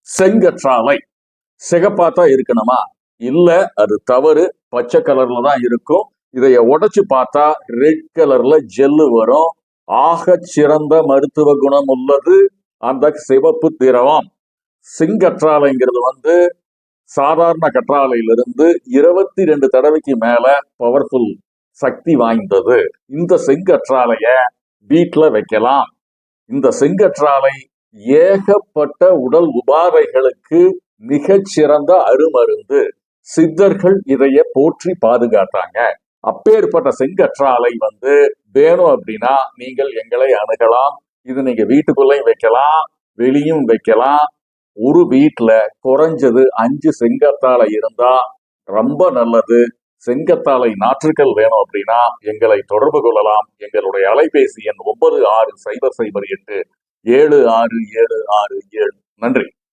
செங்கற்றாழை சிகப்பாத்தான் இருக்கணுமா? இல்ல, அது தவறு. பச்சை கலர்ல தான் இருக்கும். இதைய உடைச்சு பார்த்தா ரெட் கலர்ல ஜெல்லு வரும். ஆக சிறந்த மருத்துவ குணம் உள்ளது அந்த சிவப்பு திரவம். செங்கற்றாழைங்கிறது சாதாரண கற்றாழையிலிருந்து 22 தடவைக்கு மேல பவர்ஃபுல் சக்தி வாய்ந்தது. இந்த செங்கற்றாழைய வீட்டுல வைக்கலாம். இந்த செங்கற்றாழை ஏகப்பட்ட உடல் உபாதைகளுக்கு மிகச்சிறந்த அருமருந்து. சித்தர்கள் இதைய போற்றி பாதுகாத்தாங்க. அப்பேற்பட்ட செங்கற்றாழை வேணும் அப்படின்னா நீங்கள் எங்களை அணுகலாம். இது நீங்க வீட்டுக்குள்ளேயும் வைக்கலாம், வெளியும் வைக்கலாம். ஒரு வீட்டுல குறைஞ்சது 5 செங்கற்றாழை இருந்தா ரொம்ப நல்லது. செங்கற்றாழை நாற்றுக்கள் வேணும் அப்படின்னா எங்களை தொடர்பு கொள்ளலாம். எங்களுடைய அலைபேசி எண் 9600876767. நன்றி.